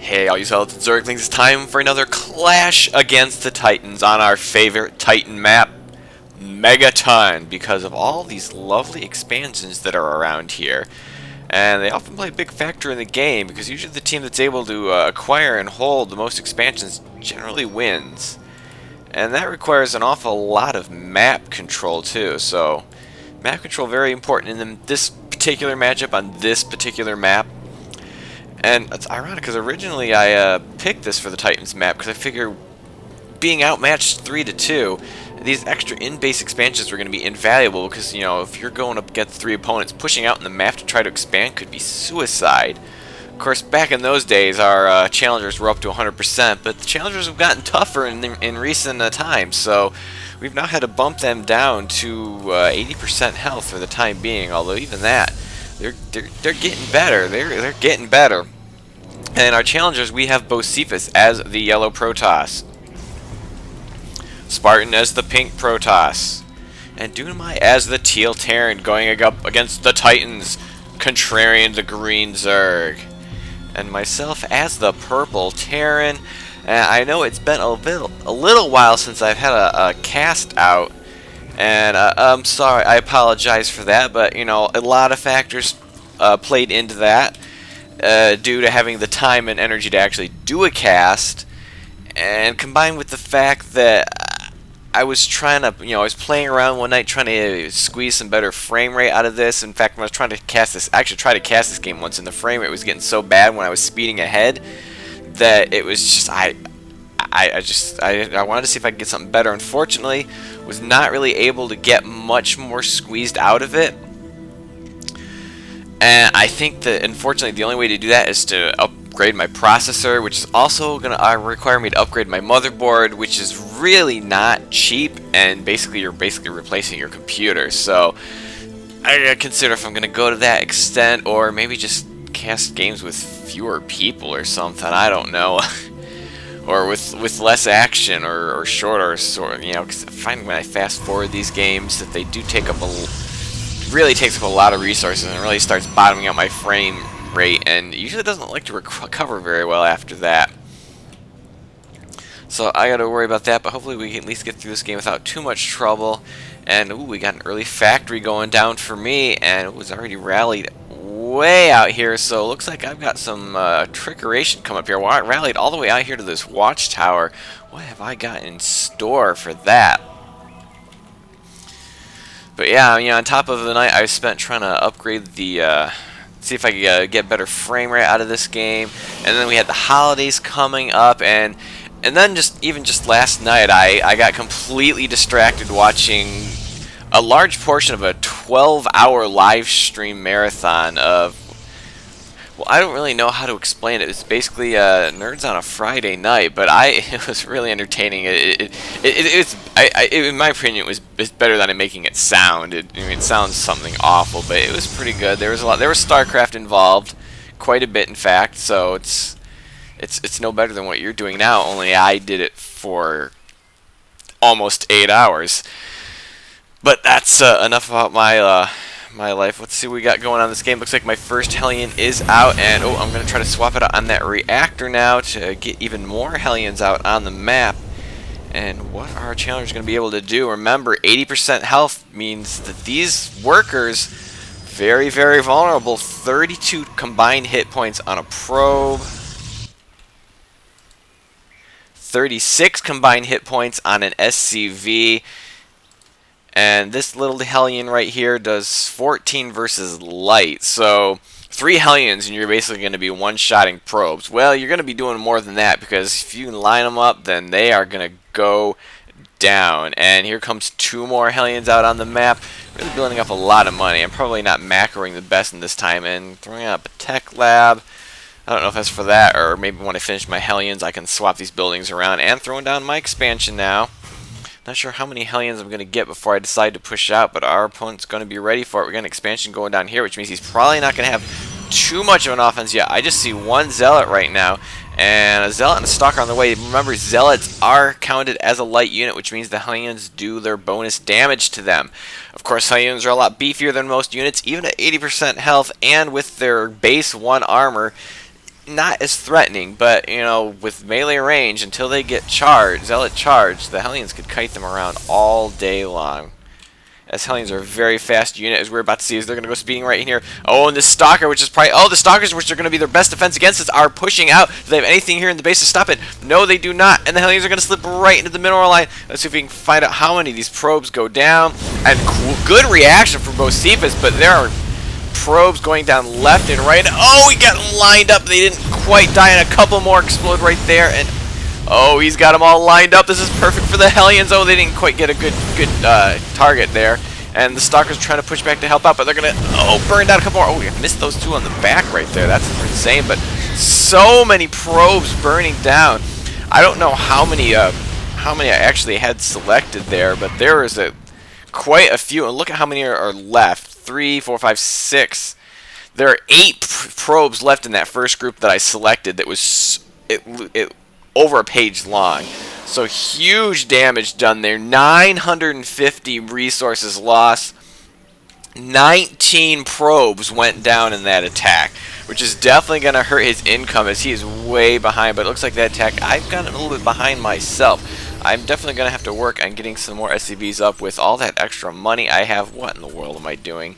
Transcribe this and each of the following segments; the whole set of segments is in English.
Hey, all you Zealots and Zerglings, it's time for another Clash against the Titans on our favorite Titan map, Megaton, because of all these lovely expansions that are around here. And they often play a big factor in the game, because usually the team that's able to acquire and hold the most expansions generally wins. And that requires an awful lot of map control too, so map control very important in this particular matchup on this particular map. And it's ironic because originally I picked this for the Titans map because I figure being outmatched 3-2, these extra in-base expansions were going to be invaluable because, you know, if you're going up against 3 opponents, pushing out in the map to try to expand could be suicide. Of course, back in those days, our challengers were up to 100%, but the challengers have gotten tougher in recent times, so we've now had to bump them down to 80% health for the time being, although even that, they're getting better. They're getting better. And our challengers, we have Bocephus as the yellow Protoss, Spartan as the pink Protoss, and Dunamai as the teal Terran, going up against the Titans, Contrarian the green Zerg, and myself as the purple Terran. And I know it's been a little while since I've had a cast out, and I'm sorry, I apologize for that, but you know, a lot of factors played into that due to having the time and energy to actually do a cast, and combined with the fact that I was trying to, I was playing around one night trying to squeeze some better frame rate out of this. In fact, when I was trying to cast this, I actually tried to cast this game once, and the frame rate was getting so bad when I was speeding ahead that it was just I wanted to see if I could get something better. Unfortunately, was not really able to get much more squeezed out of it. And I think that, unfortunately, the only way to do that is to upgrade my processor, which is also going to require me to upgrade my motherboard, which is really not cheap, and you're basically replacing your computer. So I gotta consider if I'm going to go to that extent, or maybe just cast games with fewer people or something. I don't know. Or with less action, or shorter, sort. Because I find when I fast forward these games that they do take up really takes up a lot of resources, and it really starts bottoming out my frame rate, and it usually doesn't like to recover very well after that. So I gotta worry about that, but hopefully we can at least get through this game without too much trouble. And ooh, we got an early factory going down for me, and it was already rallied way out here, so it looks like I've got some trickeration come up here. Well, I rallied all the way out here to this watchtower. What have I got in store for that? But yeah, on top of the night I spent trying to upgrade the, see if I could get better frame rate out of this game. And then we had the holidays coming up, and then just last night I got completely distracted watching a large portion of a 12-hour live stream marathon of, well, I don't really know how to explain it. It's basically Nerds on a Friday night, but it was really entertaining. In my opinion, it's better than I'm making it sound. It sounds something awful, but it was pretty good. There was Starcraft involved, quite a bit, in fact. So it's no better than what you're doing now. Only I did it for almost 8 hours. But that's enough about my life. Let's see what we got going on in this game. Looks like my first Hellion is out, and oh, I'm going to try to swap it out on that reactor now to get even more Hellions out on the map. And what are our challengers going to be able to do? Remember, 80% health means that these workers, very, very vulnerable. 32 combined hit points on a probe. 36 combined hit points on an SCV. And this little Hellion right here does 14 versus light. So 3 Hellions and you're basically going to be one-shotting probes. Well, you're going to be doing more than that, because if you can line them up, then they are going to go down. And here comes 2 more Hellions out on the map. Really building up a lot of money. I'm probably not macroing the best in this time, and throwing up a tech lab. I don't know if that's for that, or maybe when I finish my Hellions I can swap these buildings around, and throwing down my expansion now. Not sure how many Hellions I'm going to get before I decide to push out, but our opponent's going to be ready for it. We got an expansion going down here, which means he's probably not going to have too much of an offense yet. I just see 1 Zealot right now, and a Zealot and a Stalker on the way. Remember, Zealots are counted as a light unit, which means the Hellions do their bonus damage to them. Of course, Hellions are a lot beefier than most units, even at 80% health, and with their base 1 armor. not as threatening, but, you know, with melee range, until they get charged, Zealot charged, the Hellions could kite them around all day long. As Hellions are a very fast unit, as we're about to see, as they're going to go speeding right in here. Oh, and the Stalker, which is probably... Oh, the Stalkers, which are going to be their best defense against us, are pushing out. Do they have anything here in the base to stop it? No, they do not. And the Hellions are going to slip right into the mineral line. Let's see if we can find out how many of these probes go down. And good reaction from both Cephas, but there are probes going down left and right. Oh, he got lined up. They didn't quite die, and a couple more explode right there. And oh, he's got them all lined up. This is perfect for the Hellions. Oh, they didn't quite get a good target there. And the Stalker's trying to push back to help out, but they're going to, burn down a couple more. Oh, we missed those two on the back right there. That's insane, but so many probes burning down. I don't know how many I actually had selected there, but there is quite a few. And look at how many are left. 3, 4, 5, 6. There are 8 probes left in that first group that I selected that was over a page long. So huge damage done there. 950 resources lost. 19 probes went down in that attack, which is definitely going to hurt his income as he is way behind. But it looks like that attack, I've gotten a little bit behind myself. I'm definitely going to have to work on getting some more SCVs up with all that extra money I have. What in the world am I doing?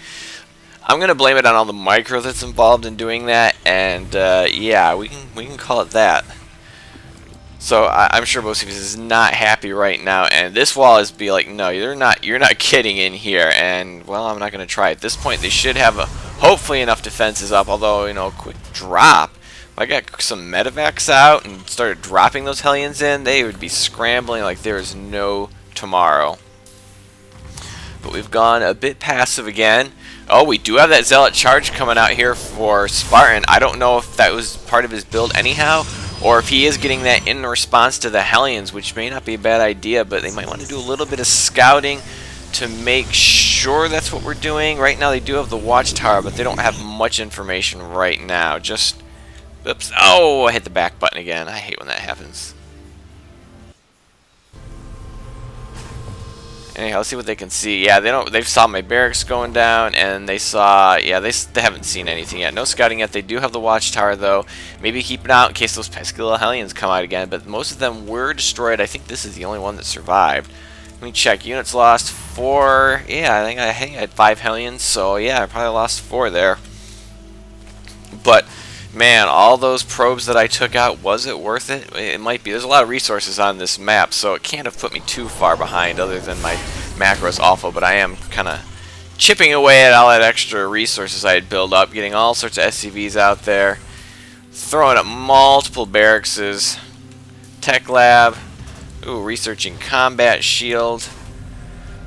I'm going to blame it on all the micro that's involved in doing that, and yeah, we can call it that. So I'm sure Bocephus is not happy right now, and this wall is be like, no, you're not kidding in here, and well, I'm not going to try. At this point, they should have hopefully enough defenses up, although, you know, quick drop. If I got some medevacs out and started dropping those Hellions in, they would be scrambling like there is no tomorrow. But we've gone a bit passive again. Oh, we do have that Zealot charge coming out here for Spartan. I don't know if that was part of his build anyhow, or if he is getting that in response to the Hellions, which may not be a bad idea, but they might want to do a little bit of scouting to make sure that's what we're doing. Right now they do have the watchtower, but they don't have much information right now. Just, oops, oh, I hit the back button again. I hate when that happens. Anyhow, let's see what they can see. Yeah, they saw my barracks going down, and they saw, yeah, they haven't seen anything yet. No scouting yet. They do have the watchtower, though. Maybe keep it out in case those pesky little Hellions come out again, but most of them were destroyed. I think this is the only one that survived. Let me check. Units lost 4. Yeah, I think I had 5 Hellions, so yeah, I probably lost 4 there. But man, all those probes that I took out, was it worth it? It might be. There's a lot of resources on this map, so it can't have put me too far behind other than my macro is awful, but I am kind of chipping away at all that extra resources I had built up, getting all sorts of SCVs out there, throwing up multiple barracks, tech lab, ooh, researching combat shield.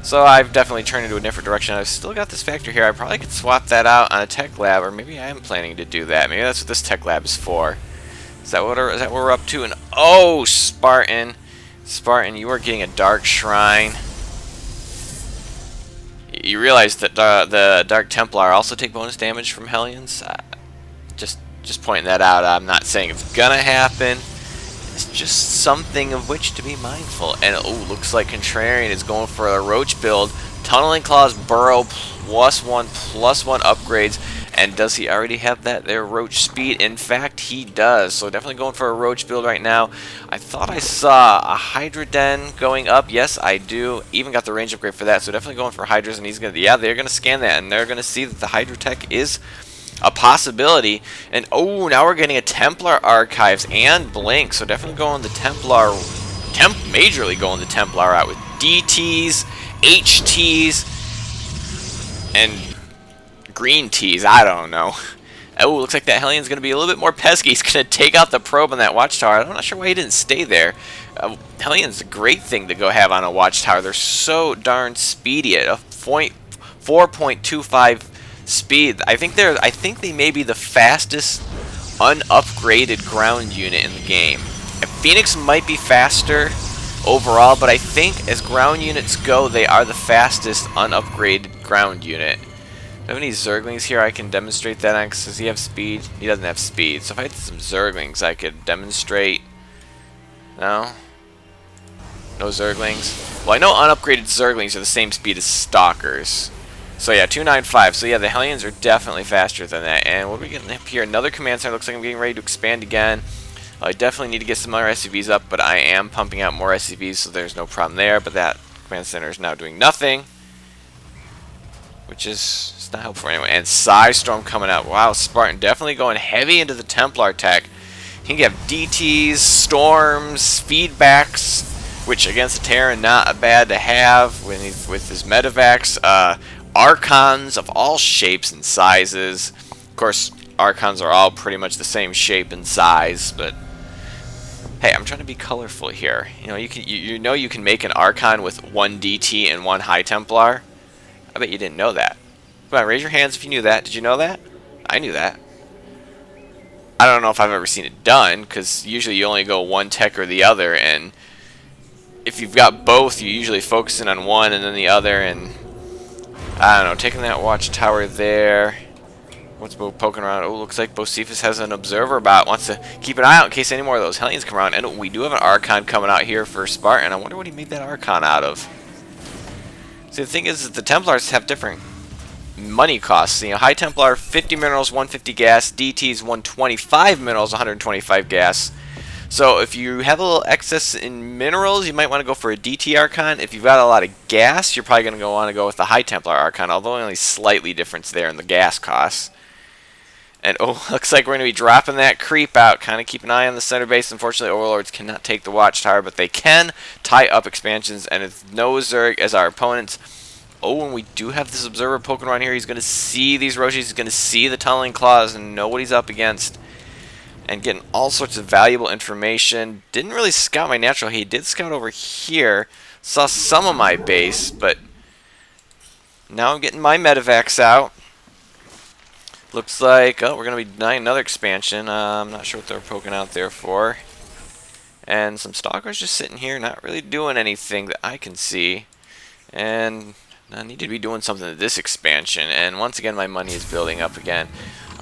So I've definitely turned into a different direction. I've still got this factory here. I probably could swap that out on a tech lab, or maybe I am planning to do that. Maybe that's what this tech lab is for. Is that what we're up to? And oh, Spartan, you are getting a dark shrine. You realize that the Dark Templar also take bonus damage from Hellions? Just pointing that out. I'm not saying it's gonna happen. It's just something of which to be mindful. And oh, looks like Contrarian is going for a roach build. Tunneling Claws, Burrow, +1/+1 upgrades. And does he already have that there roach speed? In fact, he does. So definitely going for a roach build right now. I thought I saw a Hydra Den going up. Yes, I do. Even got the range upgrade for that. So definitely going for Hydras. And he's gonna, yeah, they're gonna scan that, and they're gonna see that the Hydra tech is a possibility. And oh, now we're getting a Templar Archives and Blink, so definitely going the Templar, majorly going the Templar out with DTs, HTs, and green Ts. I don't know. Oh, looks like that Hellion's going to be a little bit more pesky. He's going to take out the probe on that watchtower. I'm not sure why he didn't stay there. Hellion's a great thing to go have on a watchtower. They're so darn speedy at a 4.25 speed. I think they may be the fastest unupgraded ground unit in the game. Phoenix might be faster overall, but I think as ground units go, they are the fastest unupgraded ground unit. Do I have any Zerglings here I can demonstrate that on? Does he have speed? He doesn't have speed. So if I had some Zerglings, I could demonstrate. No? No Zerglings? Well, I know unupgraded Zerglings are the same speed as Stalkers. So yeah, 295. So yeah, the Hellions are definitely faster than that. And what are we getting up here? Another command center. Looks like I'm getting ready to expand again. I definitely need to get some more SCVs up, but I am pumping out more SCVs, so there's no problem there. But that command center is now doing nothing, which is it's not helpful anyway. And Psystorm coming out. Wow, Spartan definitely going heavy into the Templar tech. He can have DTs, storms, feedbacks, which against a Terran not bad to have when with his Medivacs. Archons of all shapes and sizes. Of course, Archons are all pretty much the same shape and size, but hey, I'm trying to be colorful here. You know, you can make an Archon with 1 DT and 1 High Templar. I bet you didn't know that. Come on, raise your hands if you knew that. Did you know that? I knew that. I don't know if I've ever seen it done, because usually you only go one tech or the other, and if you've got both, you usually focus in on one and then the other, and I don't know, taking that watchtower there. What's poking around? Oh, looks like Bocephus has an observer bot. Wants to keep an eye out in case any more of those Hellions come around. And we do have an Archon coming out here for Spartan. I wonder what he made that Archon out of. See, the thing is that the Templars have different money costs. You know, High Templar, 50 minerals, 150 gas. DT's 125 minerals, 125 gas. So if you have a little excess in minerals, you might want to go for a DT Archon. If you've got a lot of gas, you're probably going to want to go with the High Templar Archon, although only slightly difference there in the gas costs. And oh, looks like we're going to be dropping that creep out. Kind of keep an eye on the center base. Unfortunately, Overlords cannot take the watchtower, but they can tie up expansions, and it's no Zerg as our opponents. Oh, and we do have this observer poking around here. He's going to see these Roshis. He's going to see the tunneling claws and know what he's up against. And getting all sorts of valuable information. Didn't really scout my natural. He did scout over here. Saw some of my base, but now I'm getting my Medivacs out. Looks like, oh, we're going to be denying another expansion. I'm not sure what they're poking out there for. And some Stalkers just sitting here, not really doing anything that I can see. And I need to be doing something to this expansion. And once again, my money is building up again.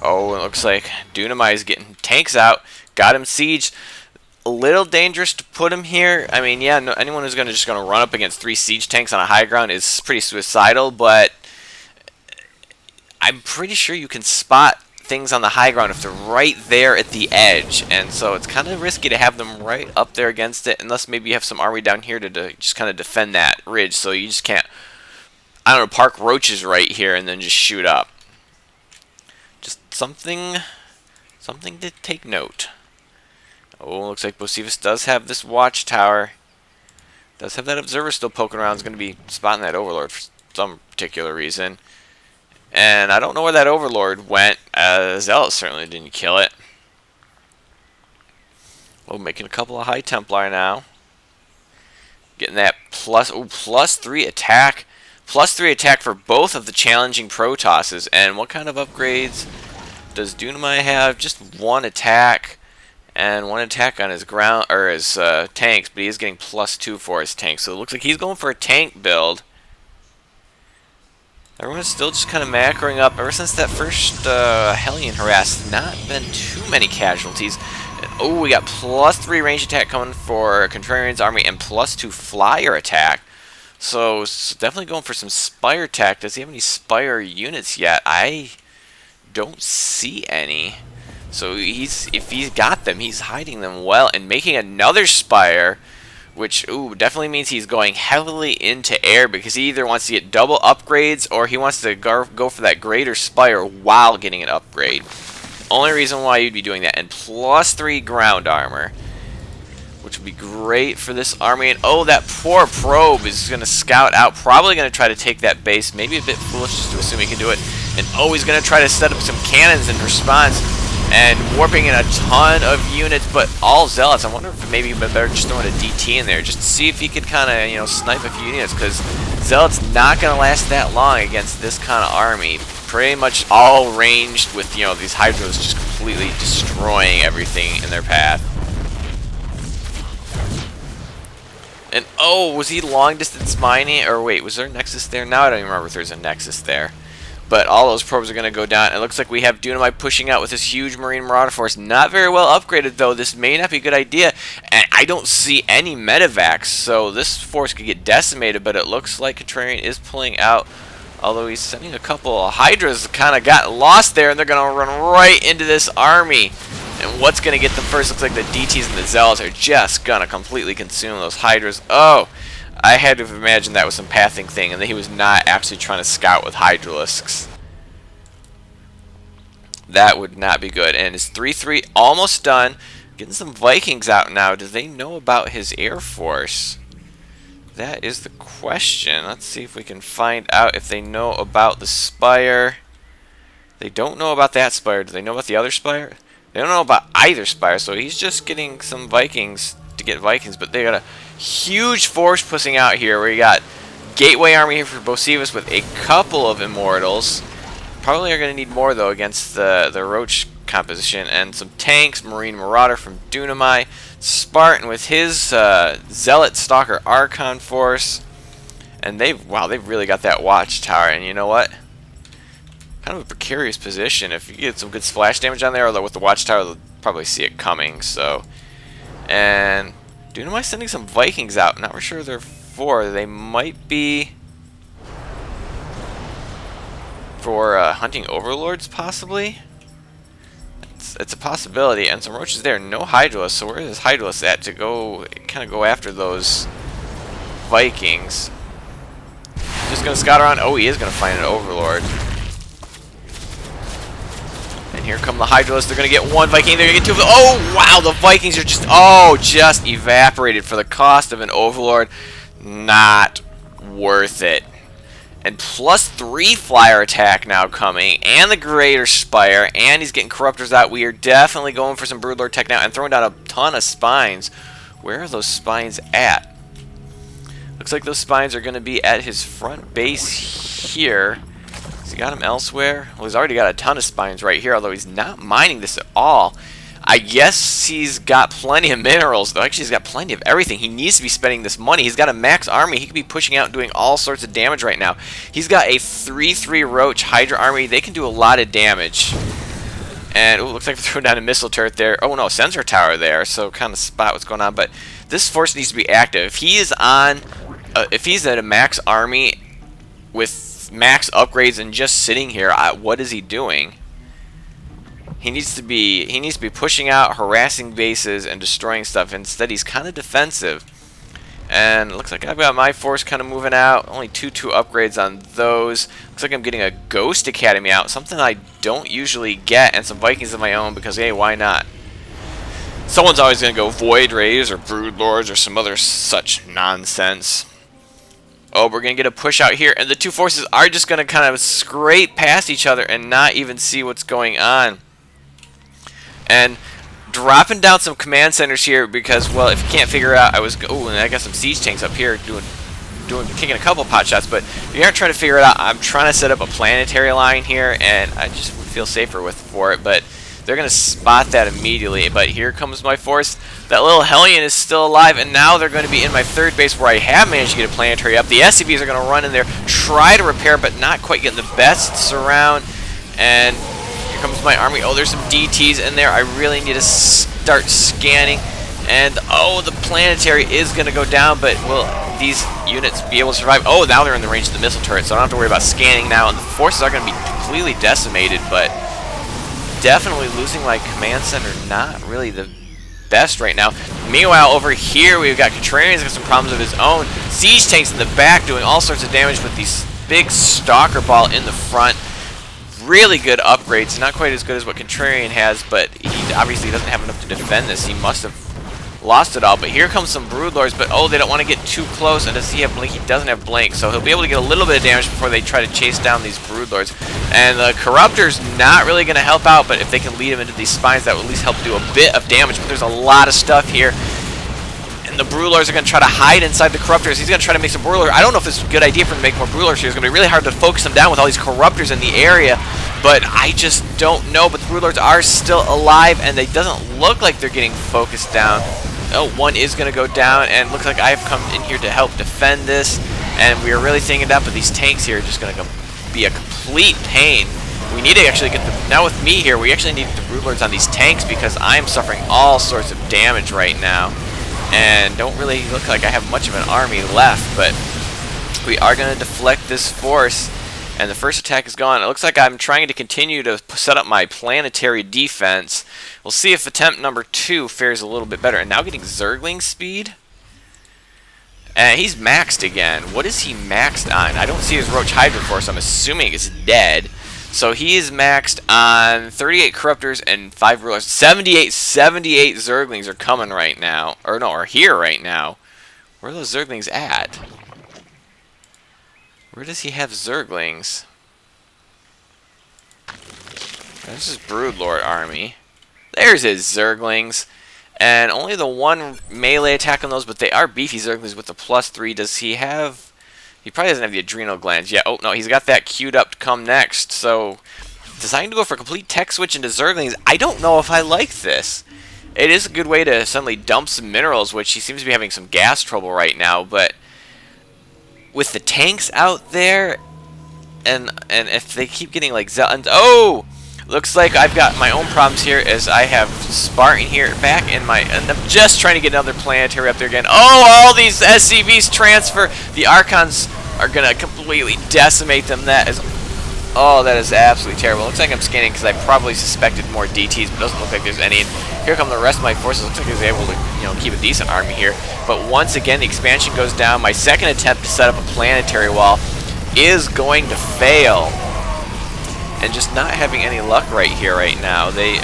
Oh, it looks like Dunamai is getting tanks out. Got him sieged. A little dangerous to put him here. I mean, yeah, no, anyone who's just going to run up against 3 siege tanks on a high ground is pretty suicidal, but I'm pretty sure you can spot things on the high ground if they're right there at the edge, and so it's kind of risky to have them right up there against it, unless maybe you have some army down here to just kind of defend that ridge, so you just can't, I don't know, park roaches right here and then just shoot up. Just something to take note. Oh, looks like Bocephus does have this watchtower. Does have that observer still poking around. Is going to be spotting that overlord for some particular reason. And I don't know where that overlord went. Zealot certainly didn't kill it. Oh, making a couple of High Templar now. Getting that +3 attack. +3 attack for both of the challenging Protosses. And what kind of upgrades does Dunamai have? Just 1 attack and 1 attack on his ground or his tanks, but he is getting +2 for his tanks. So it looks like he's going for a tank build. Everyone's still just kind of macroing up. Ever since that first Hellion harass, not been too many casualties. And, oh, we got +3 range attack coming for Contrarian's army and +2 flyer attack. So definitely going for some Spire attack. Does he have any Spire units yet? I don't see any. So if he's got them, he's hiding them well and making another Spire, which definitely means he's going heavily into air because he either wants to get double upgrades or he wants to go for that greater Spire while getting an upgrade. Only reason why you'd be doing that. And +3 ground armor, which would be great for this army. And oh, that poor probe is going to scout out, probably going to try to take that base. Maybe a bit foolish just to assume he can do it. And oh, he's going to try to set up some cannons in response. And warping in a ton of units, but all Zealots. I wonder if maybe they're just throwing a DT in there just to see if he could kind of, you know, snipe a few units, because Zealot's not going to last that long against this kind of army. Pretty much all ranged with, you know, these Hydras just completely destroying everything in their path. And oh, was he long distance mining? Or wait, was there a Nexus there? Now I don't even remember if there's a Nexus there. But all those probes are going to go down. It looks like we have Dunamai pushing out with this huge Marine Marauder force. Not very well upgraded, though. This may not be a good idea. And I don't see any Medivacs, so this force could get decimated. But it looks like Contrarian is pulling out Although he's sending a couple of Hydras, kind of got lost there, and they're going to run right into this army. And what's going to get them first? Looks like the DTs and the Zealots are just going to completely consume those Hydras. Oh, I had to have imagined that was some pathing thing, and that he was not actually trying to scout with Hydralisks. That would not be good. And his 3-3 almost done. Getting some Vikings out now. Do they know about his Air Force? That is the question. Let's see if we can find out if they know about the Spire. They don't know about that Spire. Do they know about the other Spire? They don't know about either Spire, so he's just getting some Vikings to get Vikings, but they got a huge force pushing out here where you got Gateway Army here for Bocephus with a couple of Immortals. Probably are going to need more, though, against the Roach composition, and some tanks, Marine Marauder from Dunamai, Spartan with his Zealot Stalker Archon force, and they've really got that watchtower. And you know what? Kind of a precarious position. If you get some good splash damage on there, although with the watchtower, they'll probably see it coming. So, and Dunamai sending some Vikings out. Not sure they're for. They might be for hunting overlords, possibly. It's a possibility, and some roaches there. No Hydralis, so where is Hydralis at to go kind of go after those Vikings? Just gonna scout around. Oh, he is gonna find an overlord. And here come the Hydralis. They're gonna get one Viking. They're gonna get two of them. Oh wow, the Vikings are just evaporated for the cost of an overlord. Not worth it. And +3 flyer attack now coming, and the Greater Spire, and he's getting Corruptors out. We are definitely going for some Broodlord tech now, and throwing down a ton of Spines. Where are those Spines at? Looks like those Spines are going to be at his front base here. Has he got them elsewhere? Well, he's already got a ton of Spines right here, although he's not mining this at all. I guess he's got plenty of minerals, though. Actually, he's got plenty of everything. He needs to be spending this money. He's got a max army. He could be pushing out and doing all sorts of damage right now. He's got a 3-3 Roach Hydra army. They can do a lot of damage. And, ooh, looks like they're throwing down a missile turret there. Oh, no, sensor tower there. So, kind of spot what's going on. But this force needs to be active. If he is on, if he's at a max army with max upgrades and just sitting here, what is he doing? He needs to be pushing out, harassing bases, and destroying stuff. Instead, he's kind of defensive. And it looks like I've got my force kind of moving out. Only 2 upgrades on those. Looks like I'm getting a Ghost Academy out, something I don't usually get, and some Vikings of my own because, hey, why not? Someone's always going to go Void Rays or Broodlords or some other such nonsense. Oh, we're going to get a push out here, and the 2 forces are just going to kind of scrape past each other and not even see what's going on. And dropping down some command centers here because, well, if you can't figure out, and I got some siege tanks up here kicking a couple pot shots. But if you aren't trying to figure it out, I'm trying to set up a planetary line here, and I just would feel safer for it. But they're gonna spot that immediately. But here comes my force. That little Hellion is still alive, and now they're going to be in my 3rd base where I have managed to get a planetary up. The SCVs are going to run in there, try to repair, but not quite getting the best surround. And here comes my army. Oh, there's some DTs in there. I really need to start scanning. And, oh, the planetary is going to go down, but will these units be able to survive? Oh, now they're in the range of the missile turret, so I don't have to worry about scanning now. And the forces are going to be completely decimated, but definitely losing my command center. Not really the best right now. Meanwhile, over here, we've got Contrarian's got some problems of his own. Siege tanks in the back doing all sorts of damage with these big Stalker Ball in the front. Really good upgrades, not quite as good as what Contrarian has, but he obviously doesn't have enough to defend this. He must have lost it all. But here comes some Broodlords, but oh, they don't want to get too close. And does he have Blink? He doesn't have Blink, so he'll be able to get a little bit of damage before they try to chase down these Broodlords. And the Corruptor's not really going to help out, but if they can lead him into these spines, that will at least help do a bit of damage. But there's a lot of stuff here. And the Broodlords are going to try to hide inside the Corruptors. He's going to try to make some Broodlords. I don't know if this is a good idea for him to make more Broodlords here. It's going to be really hard to focus them down with all these Corruptors in the area. But I just don't know. But the Broodlords are still alive, and they doesn't look like they're getting focused down. Oh, one is going to go down, and looks like I've come in here to help defend this. And we are really thinking that, but these tanks here are just going to be a complete pain. We need to actually get the... Now with me here, we actually need the Broodlords on these tanks because I'm suffering all sorts of damage right now. And don't really look like I have much of an army left, but we are going to deflect this force. And the first attack is gone. It looks like I'm trying to continue to set up my planetary defense. We'll see if attempt number 2 fares a little bit better. And now getting Zergling speed. And he's maxed again. What is he maxed on? I don't see his Roach Hydra Force. I'm assuming it's dead. So he is maxed on 38 Corruptors and 5 Rulers. 78 Zerglings are coming right now. Or no, are here right now. Where are those Zerglings at? Where does he have Zerglings? This is Broodlord army. There's his Zerglings. And only the one melee attack on those, but they are beefy Zerglings with the +3. Does he have... He probably doesn't have the adrenal glands yet. Oh, no, he's got that queued up to come next. So, deciding to go for a complete tech switch into Zerglings, I don't know if I like this. It is a good way to suddenly dump some minerals, which he seems to be having some gas trouble right now, but... with the tanks out there, and if they keep getting like oh, looks like I've got my own problems here as I have Spartan here back in my, and I'm just trying to get another planetary up there again. Oh, all these SCVs transfer. The Archons are gonna completely decimate them. That is, oh, that is absolutely terrible. Looks like I'm scanning because I probably suspected more DTs, but it doesn't look like there's any. Here come the rest of my forces. Looks like he's able to, keep a decent army here. But once again, the expansion goes down. My second attempt to set up a planetary wall is going to fail. And just not having any luck right here, right now. They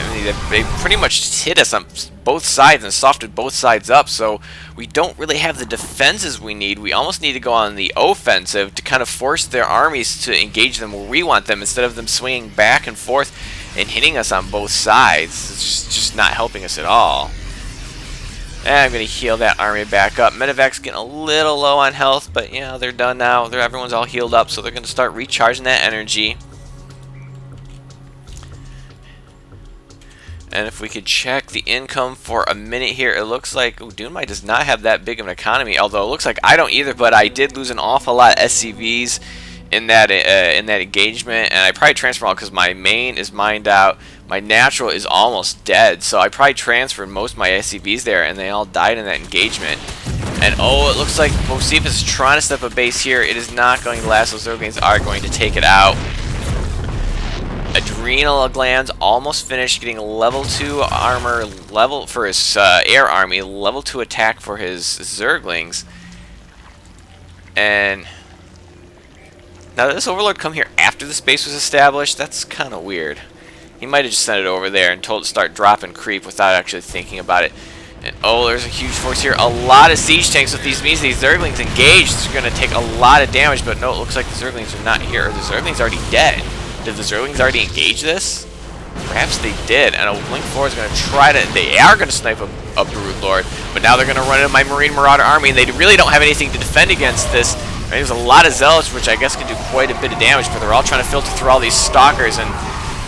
pretty much hit us on both sides and softened both sides up. So we don't really have the defenses we need. We almost need to go on the offensive to kind of force their armies to engage them where we want them, instead of them swinging back and forth and hitting us on both sides. It's just not helping us at all. And I'm going to heal that army back up. Medevac's getting a little low on health, but they're done now. Everyone's all healed up, so they're going to start recharging that energy. And if we could check the income for a minute here, it looks like Dunmai does not have that big of an economy. Although it looks like I don't either, but I did lose an awful lot of SCVs in that engagement, and I probably transferred all because my main is mined out. My natural is almost dead, so I probably transferred most of my SCVs there, and they all died in that engagement. And oh, it looks like Mosif is trying to set up a base here. It is not going to last. Those Zerglings are going to take it out. Adrenal glands almost finished, getting level 2 armor, level for his air army, level 2 attack for his Zerglings. And now did this Overlord come here after the space was established? That's kind of weird. He might have just sent it over there and told it to start dropping creep without actually thinking about it. And oh, there's a huge force here. A lot of siege tanks with these means these Zerglings engaged. They're going to take a lot of damage, but no, it looks like the Zerglings are not here. The Zerglings are already dead. Did the Zerglings already engage this? Perhaps they did, and a Link 4 is going to try to... They are going to snipe a Broodlord, but now they're going to run into my Marine Marauder army, and they really don't have anything to defend against this. There's a lot of Zealots, which I guess can do quite a bit of damage, but they're all trying to filter through all these Stalkers, and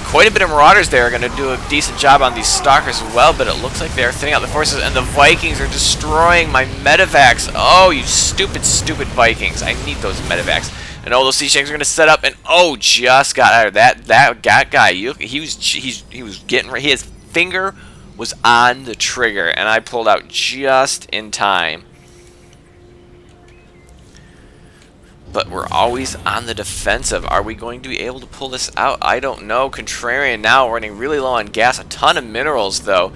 quite a bit of Marauders there are going to do a decent job on these Stalkers as well, but it looks like they're thinning out the forces, and the Vikings are destroying my Medevacs. Oh, you stupid, stupid Vikings. I need those Medevacs. And all those siege tanks are going to set up, and oh, just got out of that guy. He was getting ready. His finger was on the trigger, and I pulled out just in time. But we're always on the defensive. Are we going to be able to pull this out? I don't know. Contrarian now running really low on gas. A ton of minerals, though.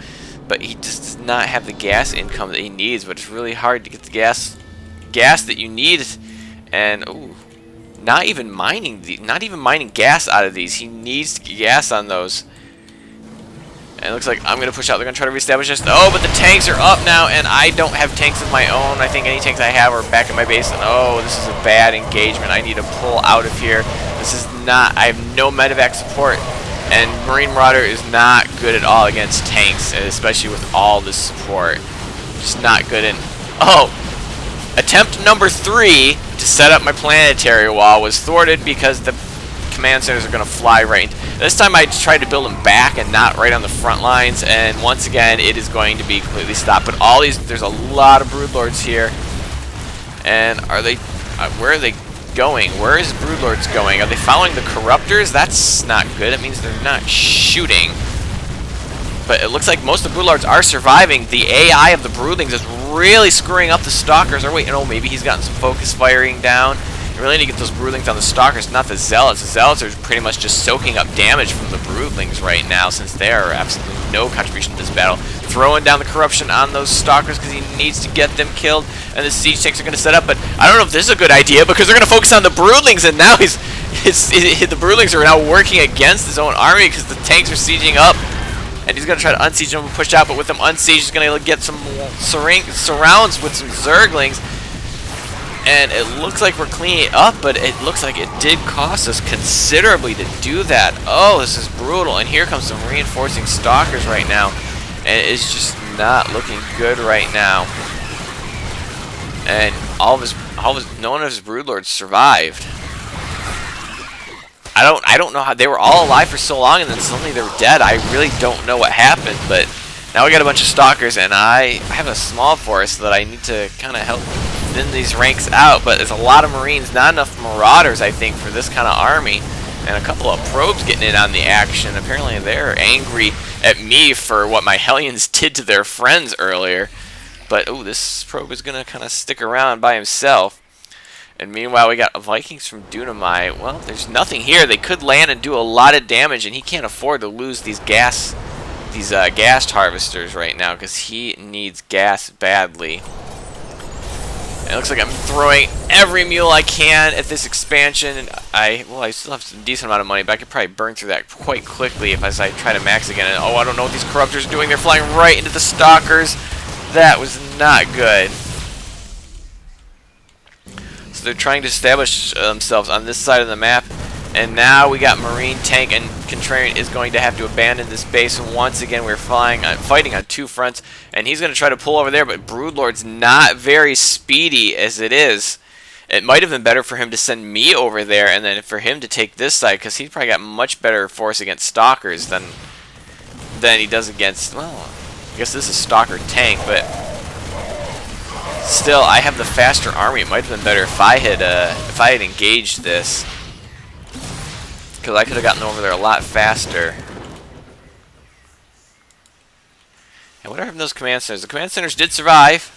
But he just does not have the gas income that he needs. But it's really hard to get the gas that you need. And, ooh. Not even mining gas out of these. He needs to get gas on those. And it looks like I'm going to push out. They're going to try to reestablish this. Oh, but the tanks are up now, and I don't have tanks of my own. I think any tanks I have are back at my base. And oh, this is a bad engagement. I need to pull out of here. This is not... I have no medevac support. And Marine Marauder is not good at all against tanks, especially with all this support. Just not good. And oh, attempt number 3 to set up my planetary wall was thwarted because the command centers are going to fly right. This time I tried to build them back and not right on the front lines, and once again it is going to be completely stopped. But all these, there's a lot of Broodlords here, and are they? Where are they going? Where is Broodlords going? Are they following the Corruptors? That's not good. It means they're not shooting. But it looks like most of the Broodlords are surviving. The AI of the Broodlings is really screwing up the Stalkers. Or wait, no, maybe he's gotten some focus firing down. You really need to get those broodlings on the stalkers, not the zealots. The zealots are pretty much just soaking up damage from the broodlings right now, since they are absolutely no contribution to this battle. Throwing down the corruption on those stalkers because he needs to get them killed, and the siege tanks are going to set up. But I don't know if this is a good idea because they're going to focus on the broodlings, and now the broodlings are now working against his own army because the tanks are sieging up. And he's going to try to unsiege them and push out, but with them unsieged, he's going to get some surrounds with some zerglings. And it looks like we're cleaning it up, but it looks like it did cost us considerably to do that. Oh, this is brutal. And here comes some reinforcing stalkers right now. And it's just not looking good right now. And none of his broodlords survived. I don't know how they were all alive for so long and then suddenly they were dead. I really don't know what happened, but now we got a bunch of stalkers and I have a small force that I need to kind of help thin these ranks out, but there's a lot of Marines, not enough Marauders, I think, for this kind of army, and a couple of probes getting in on the action. Apparently they're angry at me for what my Hellions did to their friends earlier, but oh, this probe is going to kind of stick around by himself. And meanwhile, we got Vikings from Dunamite. Well, there's nothing here. They could land and do a lot of damage, and he can't afford to lose these gas harvesters right now because he needs gas badly. And it looks like I'm throwing every mule I can at this expansion. And I still have some decent amount of money, but I could probably burn through that quite quickly if I try to max again. And, oh, I don't know what these corruptors are doing. They're flying right into the stalkers. That was not good. So they're trying to establish themselves on this side of the map, and now we got Marine Tank, and Contrarian is going to have to abandon this base. And once again, we're fighting on two fronts, and he's going to try to pull over there, but Broodlord's not very speedy as it is. It might have been better for him to send me over there, and then for him to take this side, because he's probably got much better force against Stalkers than he does against, well, I guess this is Stalker Tank, but still, I have the faster army. It might have been better if I had engaged this, because I could have gotten over there a lot faster. And what happened to those command centers? The command centers did survive,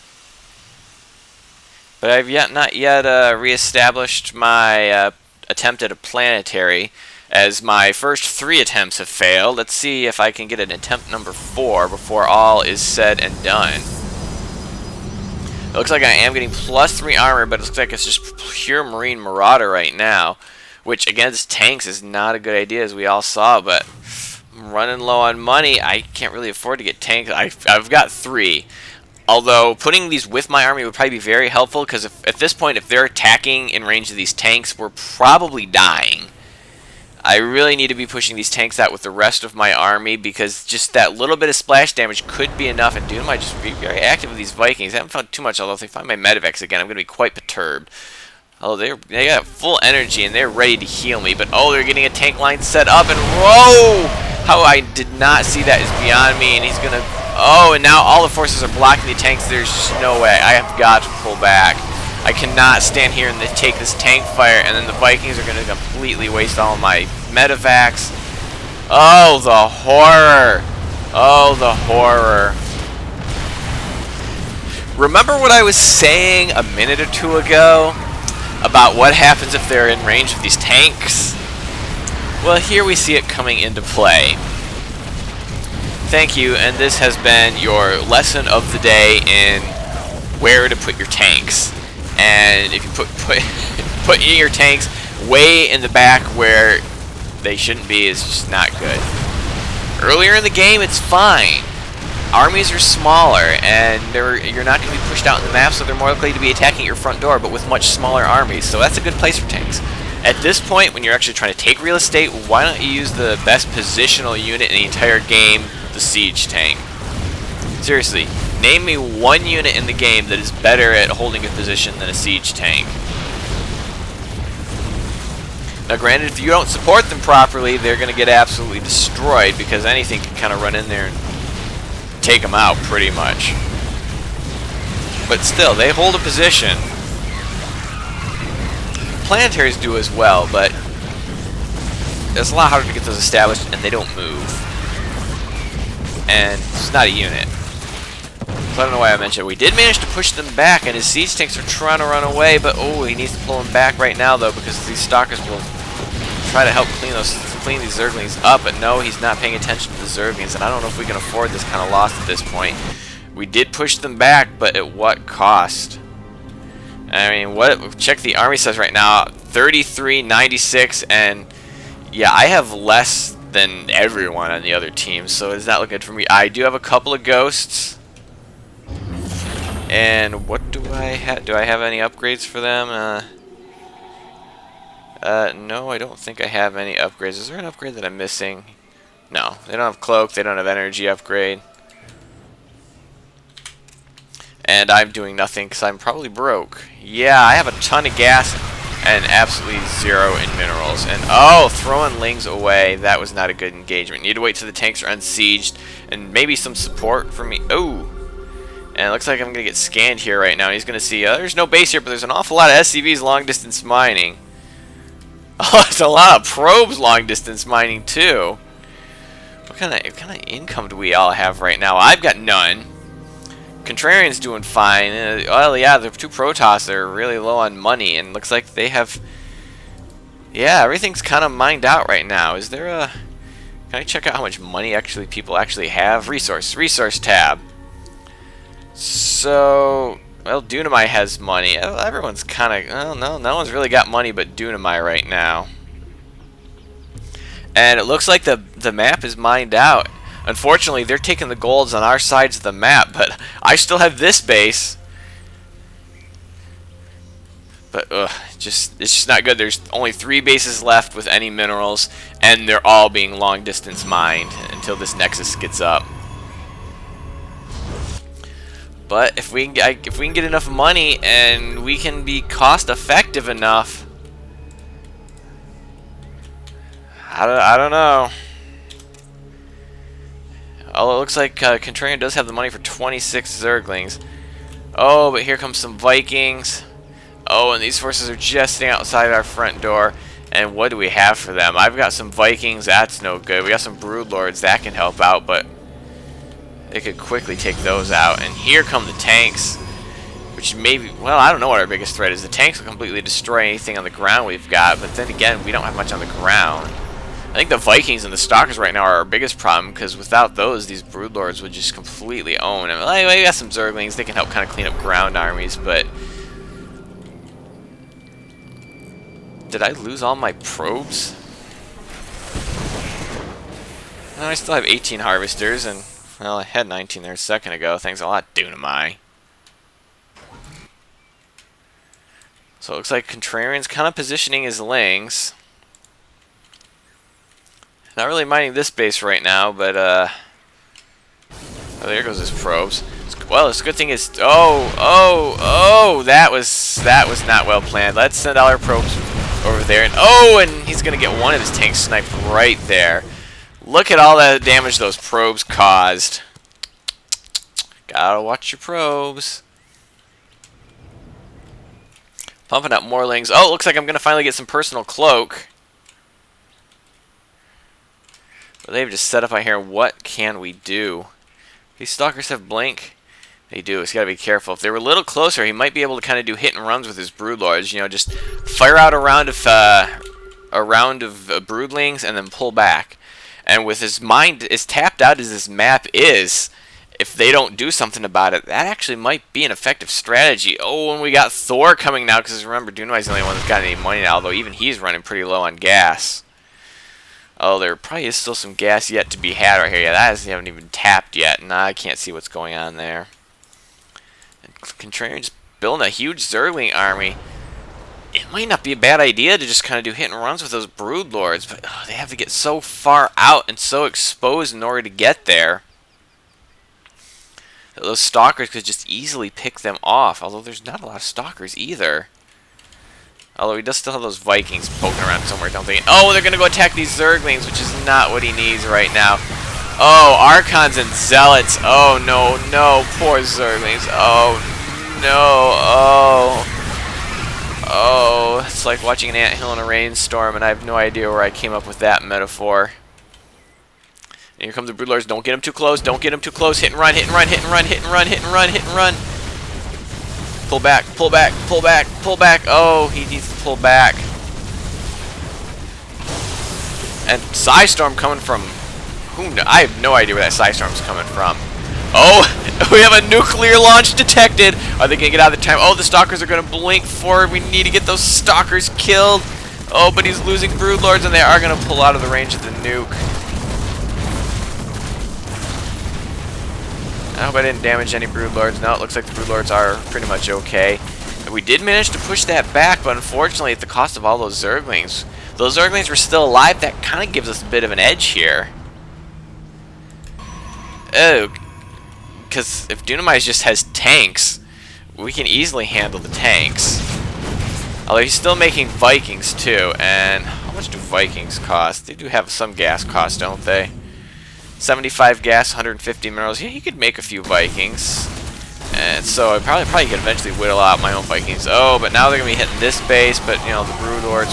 but I've not yet reestablished my attempt at a planetary, as my first 3 attempts have failed. Let's see if I can get an attempt number 4 before all is said and done. It looks like I am getting +3 armor, but it looks like it's just pure Marine Marauder right now, which against tanks is not a good idea, as we all saw, but I'm running low on money. I can't really afford to get tanks. I've got 3. Although putting these with my army would probably be very helpful, because at this point, if they're attacking in range of these tanks, we're probably dying. I really need to be pushing these tanks out with the rest of my army, because just that little bit of splash damage could be enough, and Doom might just be very active with these Vikings. I haven't found too much, although if they find my Medivacs again, I'm going to be quite perturbed. Although they got full energy, and they're ready to heal me, but oh, they're getting a tank line set up, and whoa! How I did not see that is beyond me, and he's going to... Oh, and now all the forces are blocking the tanks. There's just no way. I have got to pull back. I cannot stand here and take this tank fire, and then the Vikings are going to completely waste all my Medivacs. Oh, the horror. Oh, the horror. Remember what I was saying a minute or 2 ago about what happens if they're in range of these tanks? Well, here we see it coming into play. Thank you, and this has been your lesson of the day in where to put your tanks. And if you put your tanks way in the back where they shouldn't be, is just not good. Earlier in the game, it's fine. Armies are smaller, and you're not going to be pushed out in the map, so they're more likely to be attacking your front door, but with much smaller armies. So that's a good place for tanks. At this point, when you're actually trying to take real estate, why don't you use the best positional unit in the entire game, the siege tank? Seriously, name me one unit in the game that is better at holding a position than a siege tank. Now granted, if you don't support them properly, they're going to get absolutely destroyed, because anything can kind of run in there and take them out pretty much. But still, they hold a position. Planetaries do as well, but it's a lot harder to get those established, and they don't move. And it's not a unit. So So I don't know why I mentioned it. We did manage to push them back, and his siege tanks are trying to run away, but oh, he needs to pull them back right now, though, because these stalkers will try to help clean these Zerglings up, but no, he's not paying attention to the Zerglings, and I don't know if we can afford this kind of loss at this point. We did push them back, but at what cost? I mean, check the army size right now, 33, 96, and yeah, I have less than everyone on the other team, so it's not looking good for me. I do have a couple of ghosts. And what do I have? Do I have any upgrades for them? No, I don't think I have any upgrades. Is there an upgrade that I'm missing? No, they don't have cloak, they don't have energy upgrade. And I'm doing nothing because I'm probably broke. Yeah, I have a ton of gas and absolutely zero in minerals. And oh, throwing Lings away. That was not a good engagement. Need to wait till the tanks are unsieged and maybe some support from me. Oh, and it looks like I'm going to get scanned here right now. He's going to see there's no base here, but there's an awful lot of SCVs long distance mining. Oh, there's a lot of probes long distance mining too. What kind of income do we all have right now? I've got none. Contrarian's doing fine. Well, yeah, the two Protoss are really low on money, and looks like they have... Yeah, everything's kind of mined out right now. Is there a... Can I check out how much money people actually have? Resource tab. So... Well, Dunamai has money. Everyone's kind of... Oh, no one's really got money but Dunamai right now. And it looks like the map is mined out. Unfortunately, they're taking the golds on our sides of the map, but I still have this base. But it's just not good. There's only 3 bases left with any minerals, and they're all being long distance mined until this Nexus gets up. But if we can get enough money and we can be cost effective enough, I don't know. Oh, it looks like Contrarian does have the money for 26 Zerglings. Oh, but here comes some Vikings. Oh, and these forces are just sitting outside our front door. And what do we have for them? I've got some Vikings. That's no good. We got some Broodlords. That can help out, but they could quickly take those out. And here come the tanks, which maybe... Well, I don't know what our biggest threat is. The tanks will completely destroy anything on the ground we've got, but then again, we don't have much on the ground. I think the Vikings and the Stalkers right now are our biggest problem, because without those, these Broodlords would just completely own. I mean, we got some Zerglings. They can help kind of clean up ground armies, but... Did I lose all my probes? No, I still have 18 harvesters, and, well, I had 19 there a second ago. Thanks a lot, Dunamai. So it looks like Contrarian's kind of positioning his Lings. Not really mining this base right now, but oh, there goes his probes. Well, this good thing is, that was not well planned. Let's send all our probes over there, and he's gonna get one of his tanks sniped right there. Look at all that damage those probes caused. Gotta watch your probes. Pumping up more Lings. Oh, it looks like I'm gonna finally get some personal cloak. But they've just set up out here. What can we do? These Stalkers have blink. They do. He's got to be careful. If they were a little closer, he might be able to kind of do hit and runs with his Broodlords. You know, just fire out a round of Broodlings and then pull back. And with his mind as tapped out as this map is, if they don't do something about it, that actually might be an effective strategy. Oh, and we got Thor coming now, because remember, Dunamai's the only one that's got any money now, although even he's running pretty low on gas. Oh, there probably is still some gas yet to be had right here. Yeah, that hasn't even tapped yet. Nah, I can't see what's going on there. And Contrarian's building a huge Zergling army. It might not be a bad idea to just kind of do hit and runs with those Broodlords, but they have to get so far out and so exposed in order to get there. Those Stalkers could just easily pick them off, although there's not a lot of Stalkers either. Although he does still have those Vikings poking around somewhere, don't they? Oh, they're going to go attack these Zerglings, which is not what he needs right now. Oh, Archons and Zealots. Oh, no, poor Zerglings. Oh, no, oh, it's like watching an anthill in a rainstorm, and I have no idea where I came up with that metaphor. And here comes the Broodlords. Don't get him too close. Don't get him too close. Hit and run, hit and run, hit and run, hit and run, hit and run, hit and run. Pull back, pull back, pull back, pull back. Oh, he needs to pull back. And Psystorm coming from... I have no idea where that Psystorm's coming from. Oh, we have a nuclear launch detected. Are they going to get out of the time? Oh, the Stalkers are going to blink forward. We need to get those Stalkers killed. Oh, but he's losing Broodlords, and they are going to pull out of the range of the nuke. I hope I didn't damage any Broodlords. No, it looks like the Broodlords are pretty much okay. And we did manage to push that back, but unfortunately at the cost of all those Zerglings. Those Zerglings were still alive. That kind of gives us a bit of an edge here. Oh, because if Dunamize just has tanks, we can easily handle the tanks. Although he's still making Vikings too, and how much do Vikings cost? They do have some gas cost, don't they? 75 gas, 150 minerals. Yeah, you could make a few Vikings. And so I probably could eventually whittle out my own Vikings. Oh, but now they're going to be hitting this base, but you know, the Broodlords,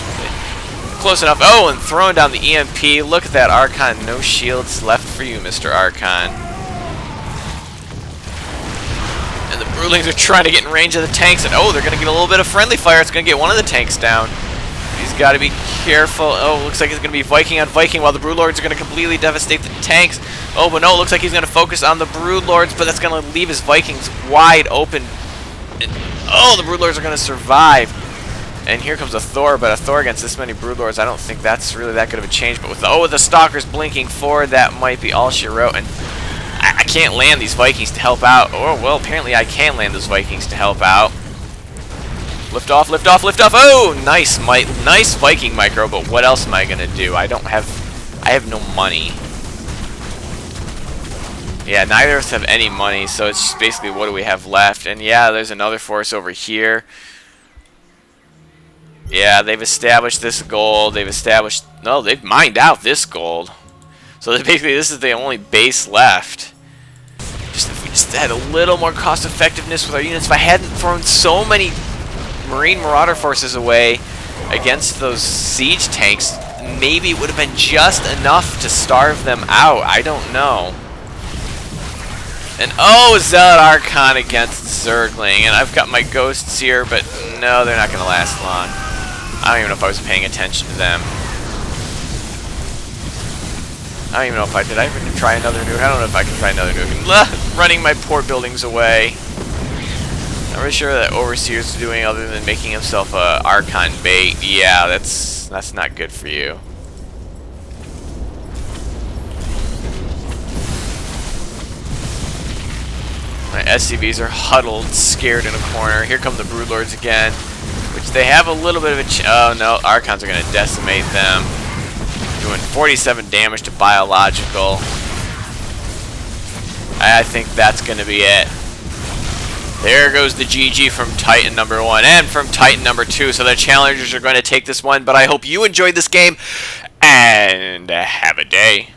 close enough. Oh, and throwing down the EMP. Look at that, Archon. No shields left for you, Mr. Archon. And the Broodlings are trying to get in range of the tanks, and oh, they're going to get a little bit of friendly fire. It's going to get one of the tanks down. He's got to be careful. Oh, looks like it's going to be Viking on Viking, while the Broodlords are going to completely devastate the tanks. Oh, but no, it looks like he's going to focus on the Broodlords, but that's going to leave his Vikings wide open. And, oh, the Broodlords are going to survive. And here comes a Thor, but a Thor against this many Broodlords, I don't think that's really that good of a change. But with the Stalkers blinking forward, that might be all she wrote. And I can't land these Vikings to help out. Oh, well, apparently I can land those Vikings to help out. Lift off, lift off, lift off. Oh, nice Viking micro, but what else am I going to do? I have no money. Yeah, neither of us have any money, so it's just basically what do we have left. And yeah, there's another force over here. Yeah, they've established this gold. No, they've mined out this gold. So basically, this is the only base left. If we just had a little more cost effectiveness with our units. If I hadn't thrown so many Marine Marauder forces away against those siege tanks, maybe it would have been just enough to starve them out. I don't know. And oh, Zealot Archon against Zergling. And I've got my ghosts here, but no, they're not going to last long. I don't even know if I was paying attention to them. I don't even know if I did. I ever try another nuke? I don't know if I can try another nuke. Running my poor buildings away. Not really sure that Overseer's doing other than making himself a Archon bait. Yeah, that's not good for you. My SCVs are huddled, scared in a corner. Here come the Broodlords again, which they have a little bit of a oh no, Archons are going to decimate them. Doing 47 damage to biological. I think that's going to be it. There goes the GG from Titan number 1 and from Titan number 2. So the challengers are going to take this one, but I hope you enjoyed this game and have a day.